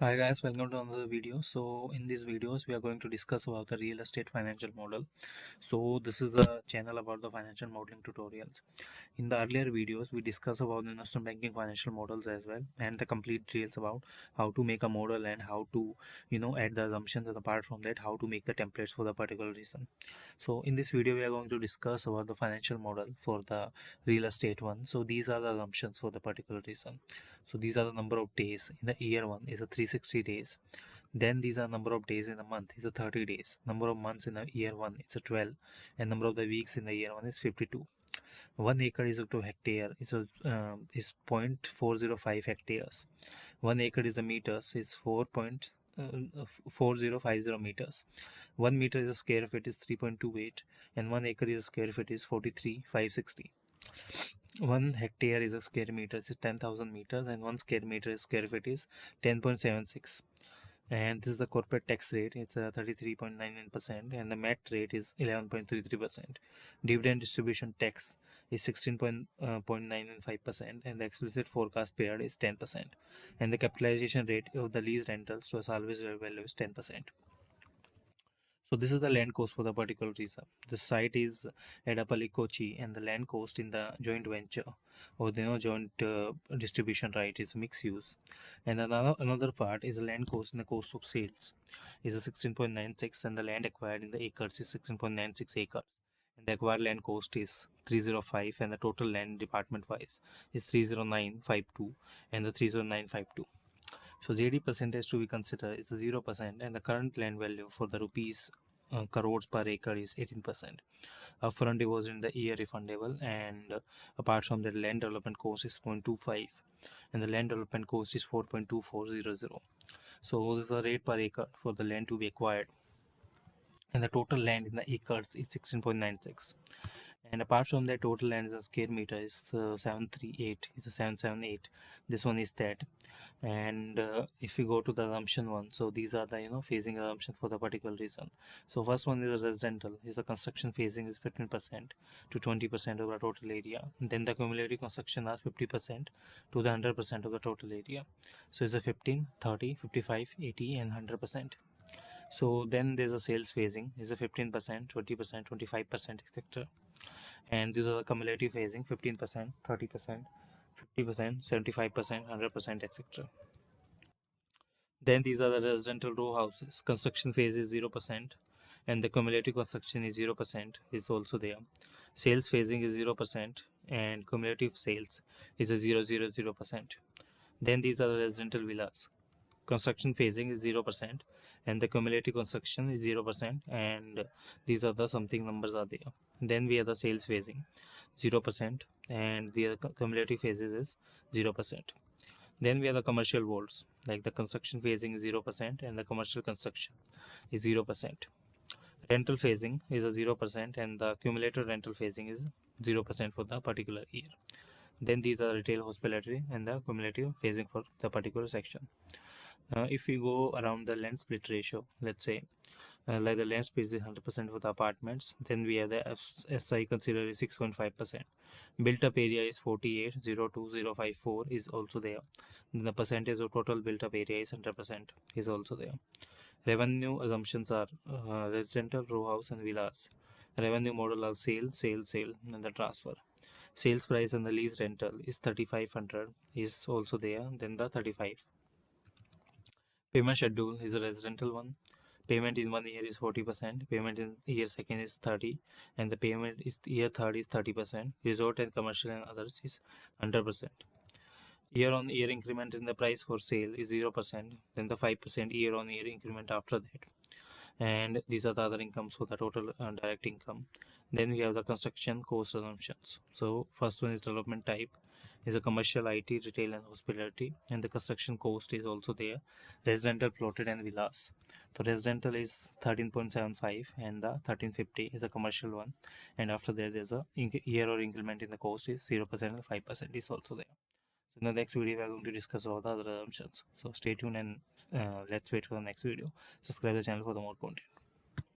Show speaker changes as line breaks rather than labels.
Hi guys, welcome to another video. So in these videos we are going to discuss about the real estate financial model. So this is a channel about the financial modeling tutorials. In the earlier videos we discussed about the investment banking financial models as well, and the complete details about how to make a model and how to add the assumptions, and apart from that how to make the templates for the particular reason. So in this video we are going to discuss about the financial model for the real estate one. So these are the assumptions for the particular reason. So these are the number of days in the year one is a 360 days. Then these are number of days in a month is a 30 days. Number of months in the year one is a 12, and number of the weeks in the year one is 52. 1 acre is equal to hectare is 0.405 hectares. 1 acre is a meters is 4.4050 meters. 1 meter is a square feet is 3.28, and 1 acre is a square feet is 43,560. 1 hectare is a square meter is 10,000 meters, and 1 square meter is square feet is 10.76. And this is the corporate tax rate, it's 33.99%, and the MAT rate is 11.33%. Dividend distribution tax is 16.95%, and the explicit forecast period is 10%, and the capitalization rate of the lease rentals to a salvage value is 10%. So this is the land cost for the particular reason. The site is Edapalli, Kochi, and the land cost in the joint venture or joint distribution right is mixed use. And another part is the land cost in the cost of sales is a 16.96, and the land acquired in the acres is 16.96 acres. And the acquired land cost is 305, and the total land department wise is 30952 and the 30952. So JD percentage to be considered is 0%, and the current land value for the rupees crores per acre is 18%. Upfront deposit in the year refundable, and apart from that, land development cost is 0.25, and the land development cost is 4.2400. So this is the rate per acre for the land to be acquired, and the total land in the acres is 16.96. And apart from that, total land is a square meter is 738 is a 778. This one is that. And if we go to the assumption one, so these are the phasing assumptions for the particular reason. So first one is a residential is the construction phasing is 15% to 20% of the total area. And then the cumulative construction are 50% to the 100% of the total area. So it's a 15, 30, 55, 80 and 100%. So then there's a sales phasing is a 15%, 20%, 25%, etc. And these are the cumulative phasing 15%, 30%, 50%, 75%, 100%, etc. Then these are the residential row houses. Construction phase is 0%, and the cumulative construction is 0% is also there. Sales phasing is 0%, and cumulative sales is a 000%. Then these are the residential villas. Construction phasing is 0%, and the cumulative construction is 0%, and these are the something numbers are there. Then we have the sales phasing 0%, and the cumulative phases is 0%. Then we have the commercial vaults, like the construction phasing is 0%, and the commercial construction is 0%. Rental phasing is a 0%, and the cumulative rental phasing is 0% for the particular year. Then these are retail hospitality and the cumulative phasing for the particular section. If we go around the land split ratio, let's say like the land split is 100% for the apartments, then we have the SI considered is 6.5%. Built up area is 48,02054 is also there. Then the percentage of total built up area is 100% is also there. Revenue assumptions are residential, row house and villas. Revenue model are sale, and the transfer. Sales price and the lease rental is 3500 is also there. Then the 35. Payment schedule is a residential one. Payment in 1 year is 40%. Payment in year second is 30, and the payment is year third is 30%. Resort and commercial and others is 100%. Year-on-year increment in the price for sale is 0%. Then the 5% year-on-year increment after that. And these are the other incomes for the total direct income. Then we have the construction cost assumptions. So first one is development type is a commercial, IT, retail and hospitality, and the construction cost is also there. Residential, plotted and villas. So residential is 13.75, and the 1350 is a commercial one, and after that there's a year or increment in the cost is 0% and 5% is also there. So in the next video we are going to discuss all the other assumptions. So stay tuned, and let's wait for the next video. Subscribe the channel for the more content.